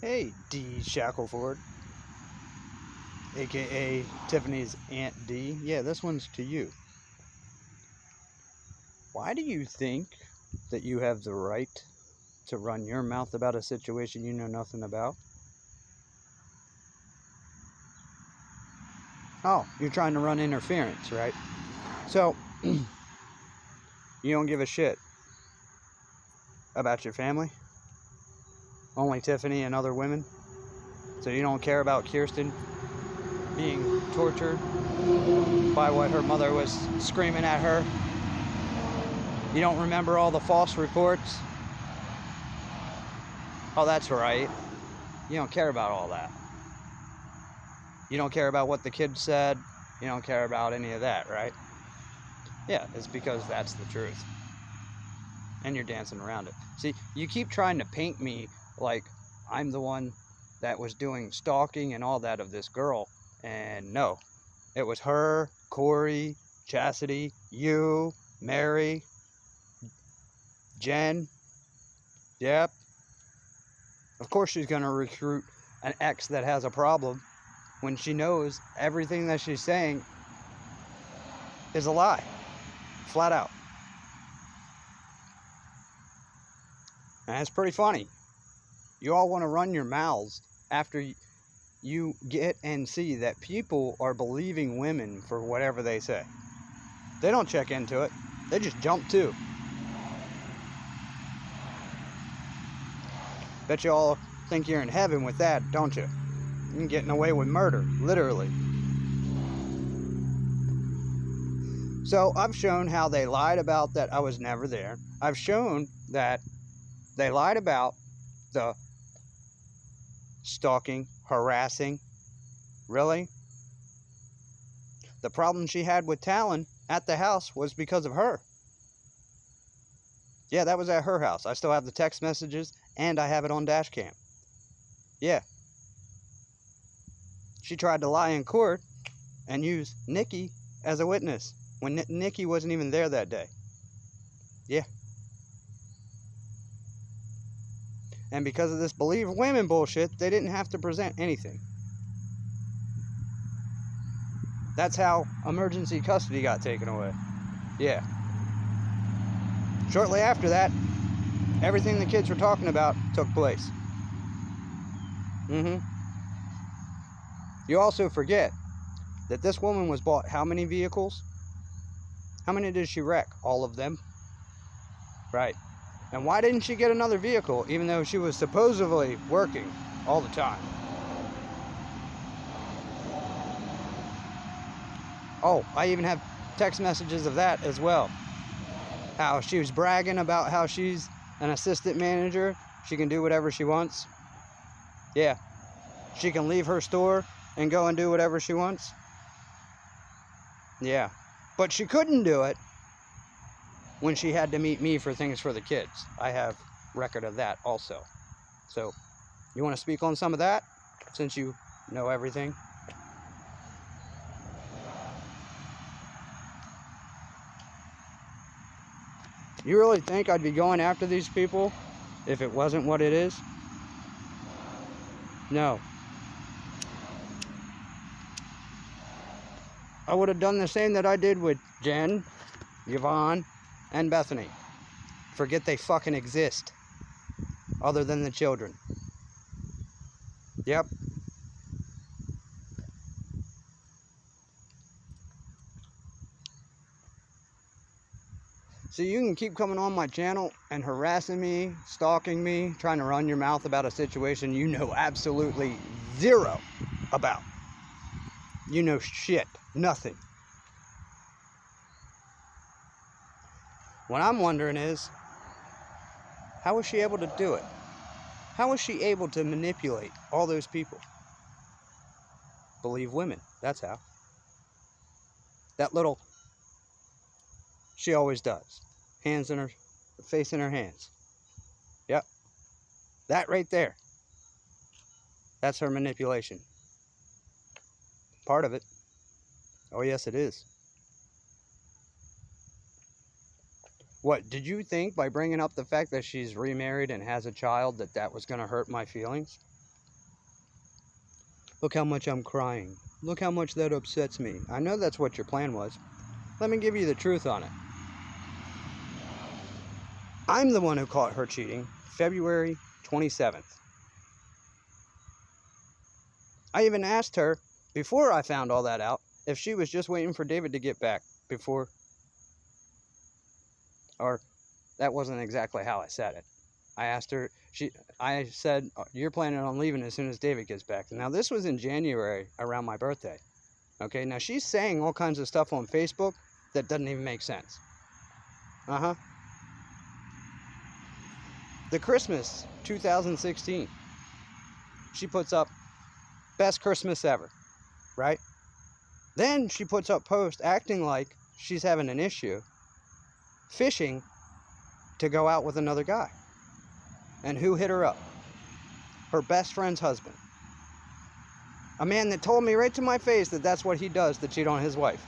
Hey, D. Shackelford, aka Tiffany's Aunt D. Yeah, this one's to you. Why do you think that you have the right to run your mouth about a situation you know nothing about? Oh, you're trying to run interference, right? So, you don't give a shit about your family? Only Tiffany and other women? So you don't care about Kirsten being tortured by what her mother was screaming at her? You don't remember all the false reports? Oh, that's right. You don't care about all that. You don't care about what the kid said. You don't care about any of that, right? Yeah, it's because that's the truth. And you're dancing around it. See, you keep trying to paint me like I'm the one that was doing stalking and all that of this girl. And no, it was her, Corey, Chastity, you, Mary, Jen. Yep. Of course she's going to recruit an ex that has a problem when she knows everything that she's saying is a lie. Flat out. And it's pretty funny. You all want to run your mouths after you get and see that people are believing women for whatever they say. They don't check into it. They just jump to. Bet you all think you're in heaven with that, don't you? You're getting away with murder, literally. So I've shown how they lied about that I was never there. I've shown that they lied about the stalking, harassing. Really? The problem she had with Talon at the house was because of her. Yeah, that was at her house. I still have the text messages and I have it on dash cam. Yeah. She tried to lie in court and use Nikki as a witness when Nikki wasn't even there that day. Yeah. And because of this believe women bullshit, they didn't have to present anything. That's how emergency custody got taken away. Yeah. Shortly after that, everything the kids were talking about took place. You also forget that this woman was bought how many vehicles? How many did she wreck? All of them. Right. And why didn't she get another vehicle even though she was supposedly working all the time? Oh, I even have text messages of that as well. How she was bragging about how she's an assistant manager. She can do whatever she wants. Yeah. She can leave her store and go and do whatever she wants. Yeah. But she couldn't do it when she had to meet me for things for the kids. I have record of that also. So, you want to speak on some of that since you know everything? You really think I'd be going after these people if it wasn't what it is? No. I would have done the same that I did with Jen, Yvonne, and Bethany. Forget they fucking exist. Other than the children. Yep. So you can keep coming on my channel and harassing me, stalking me, trying to run your mouth about a situation you know absolutely zero about. You know shit. Nothing. What I'm wondering is, how was she able to do it? How was she able to manipulate all those people? Believe women. That's how. That little, she always does. Hands in her, face in her hands. Yep. That right there. That's her manipulation. Part of it. Oh, yes, it is. What, did you think by bringing up the fact that she's remarried and has a child that that was going to hurt my feelings? Look how much I'm crying. Look how much that upsets me. I know that's what your plan was. Let me give you the truth on it. I'm the one who caught her cheating February 27th. I even asked her, before I found all that out, if she was just waiting for David to get back before, or that wasn't exactly how I said it. I asked her, I said, you're planning on leaving as soon as David gets back. Now, this was in January around my birthday. Okay, now she's saying all kinds of stuff on Facebook that doesn't even make sense. The Christmas 2016, she puts up best Christmas ever, right? Then she puts up posts acting like she's having an issue, fishing to go out with another guy. And who hit her up? Her best friend's husband. A man that told me right to my face that that's what he does to cheat on his wife.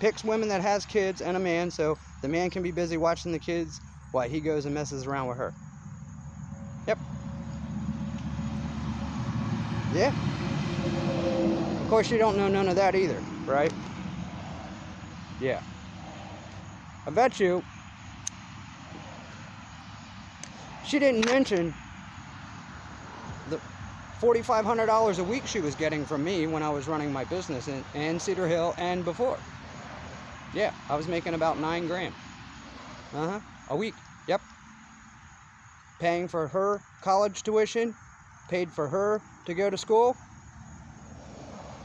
Picks women that has kids and a man so the man can be busy watching the kids while he goes and messes around with her. Yep. Yeah. Of course, you don't know none of that either, right? Yeah. I bet you she didn't mention the $4,500 a week she was getting from me when I was running my business in Cedar Hill and before. Yeah, I was making about $9 grand. A week. Yep. Paying for her college tuition, paid for her to go to school.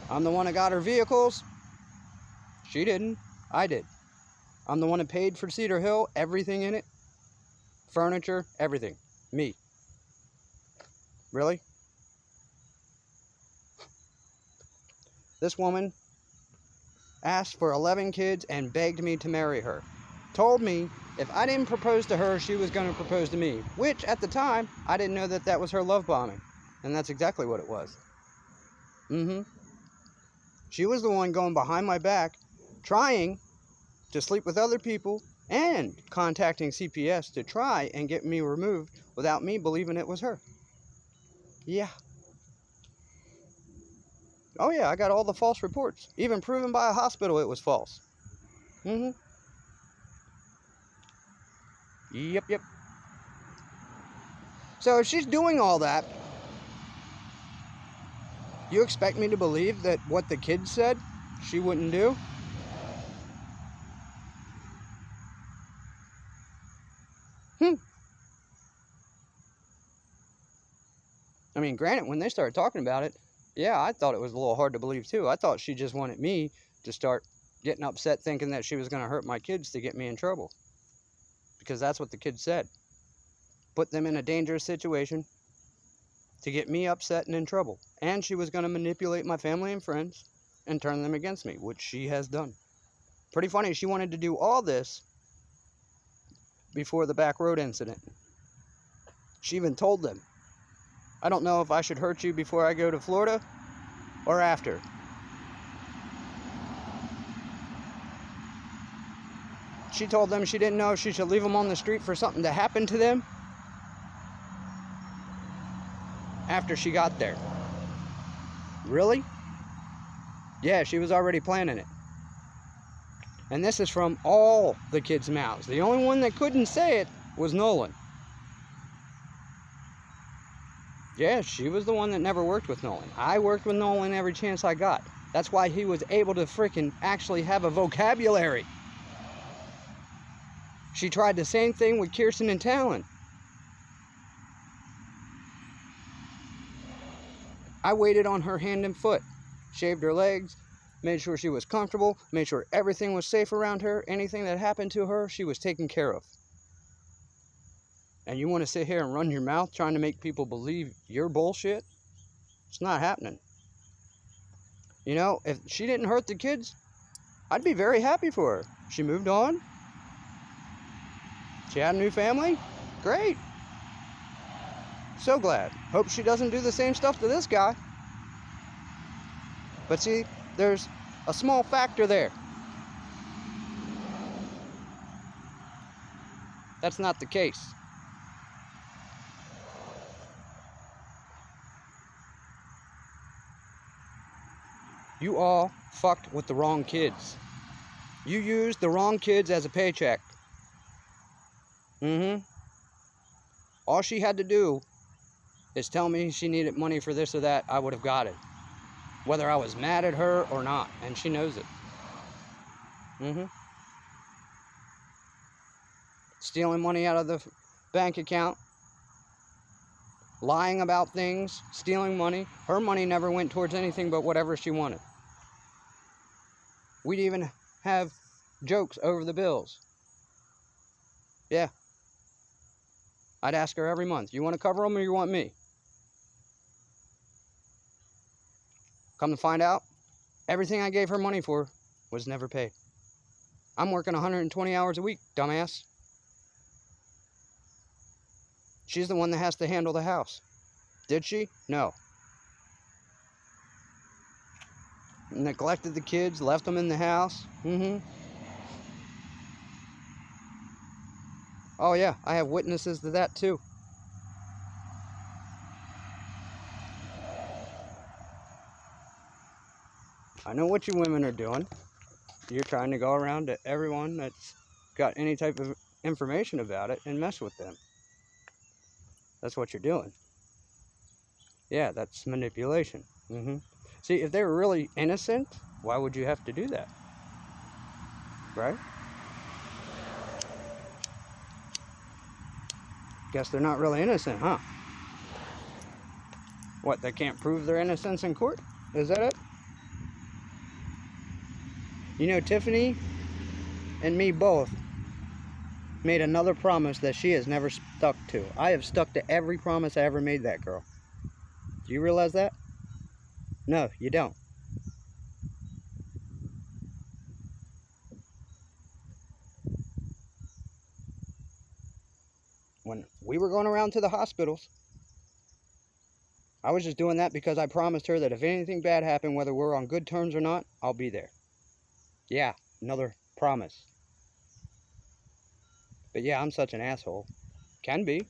I'm the one that got her vehicles. She didn't. I did. I'm the one that paid for Cedar Hill, everything in it. Furniture, everything. Me. Really? This woman asked for 11 kids and begged me to marry her. Told me if I didn't propose to her, she was going to propose to me. Which, at the time, I didn't know that that was her love bombing. And that's exactly what it was. She was the one going behind my back, trying to sleep with other people and contacting CPS to try and get me removed without me believing it was her. Yeah. Oh yeah, I got all the false reports. Even proven by a hospital it was false. Yep. So if she's doing all that, you expect me to believe that what the kids said she wouldn't do? I mean, granted, when they started talking about it, yeah, I thought it was a little hard to believe too. I thought she just wanted me to start getting upset thinking that she was going to hurt my kids to get me in trouble. Because that's what the kids said. Put them in a dangerous situation to get me upset and in trouble. And she was going to manipulate my family and friends and turn them against me, which she has done. Pretty funny, she wanted to do all this before the back road incident. She even told them, I don't know if I should hurt you before I go to Florida or after. She told them she didn't know if she should leave them on the street for something to happen to them after she got there. Really? Yeah, she was already planning it. And this is from all the kids' mouths. The only one that couldn't say it was Nolan. Yeah, she was the one that never worked with Nolan. I worked with Nolan every chance I got. That's why he was able to freaking actually have a vocabulary. She tried the same thing with Kirsten and Talon. I waited on her hand and foot, shaved her legs, made sure she was comfortable, made sure everything was safe around her. Anything that happened to her, she was taken care of. And you want to sit here and run your mouth trying to make people believe your bullshit? It's not happening. You know, if she didn't hurt the kids, I'd be very happy for her. She moved on. She had a new family. Great. So glad. Hope she doesn't do the same stuff to this guy. But see, there's a small factor there. That's not the case. You all fucked with the wrong kids. You used the wrong kids as a paycheck. All she had to do is tell me she needed money for this or that. I would have got it. Whether I was mad at her or not. And she knows it. Stealing money out of the bank account. Lying about things. Stealing money. Her money never went towards anything but whatever she wanted. We'd even have jokes over the bills. Yeah. I'd ask her every month, you want to cover them or you want me? Come to find out, everything I gave her money for was never paid. I'm working 120 hours a week, dumbass. She's the one that has to handle the house. Did she? No. Neglected the kids, left them in the house. Oh yeah, I have witnesses to that too. I know what you women are doing. You're trying to go around to everyone that's got any type of information about it and mess with them. That's what you're doing. Yeah, that's manipulation. See, if they were really innocent, why would you have to do that? Right? Guess they're not really innocent, huh? What, they can't prove their innocence in court? Is that it? You know, Tiffany and me both made another promise that she has never stuck to. I have stuck to every promise I ever made that girl. Do you realize that? No, you don't. When we were going around to the hospitals, I was just doing that because I promised her that if anything bad happened, whether we're on good terms or not, I'll be there. Yeah, another promise. But yeah, I'm such an asshole. Can be.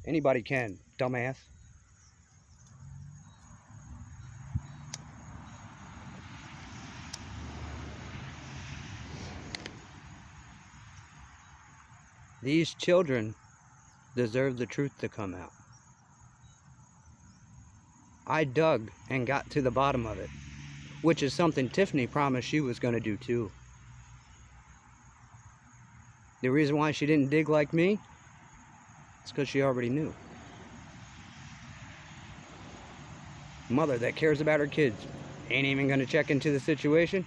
Anybody can, dumbass. These children deserve the truth to come out. I dug and got to the bottom of it, which is something Tiffany promised she was going to do too. The reason why she didn't dig like me is because she already knew. Mother that cares about her kids ain't even going to check into the situation.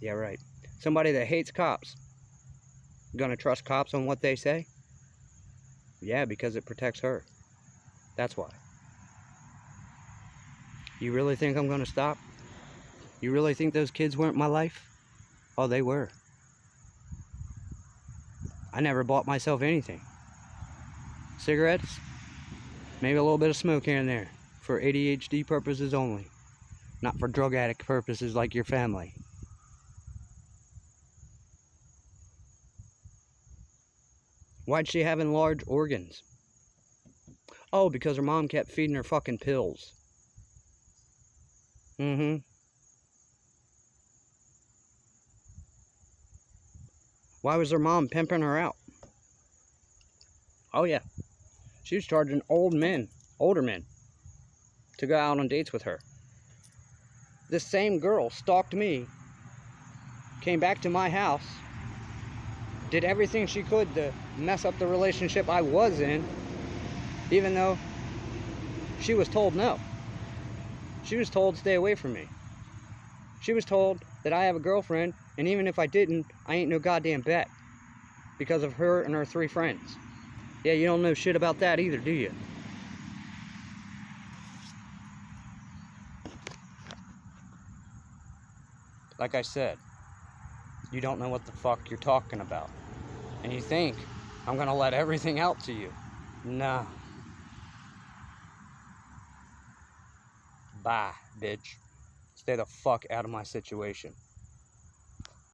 Yeah, right. Somebody that hates cops gonna trust cops on what they say? Yeah, because it protects her. That's why. You really think I'm gonna stop? You really think those kids weren't my life? Oh, they were. I never bought myself anything. Cigarettes, maybe a little bit of smoke here and there, for ADHD purposes only, not for drug addict purposes like your family. Why'd she have enlarged organs? Oh, because her mom kept feeding her fucking pills. Why was her mom pimping her out? Oh yeah, she was charging older men, to go out on dates with her. This same girl stalked me, came back to my house, did everything she could to mess up the relationship I was in, even though she was told no. She was told stay away from me. She was told that I have a girlfriend, and even if I didn't, I ain't no goddamn bet, because of her and her 3 friends. Yeah, you don't know shit about that either, do you? Like I said, you don't know what the fuck you're talking about. And you think I'm gonna let everything out to you. Nah. Bye, bitch. Stay the fuck out of my situation.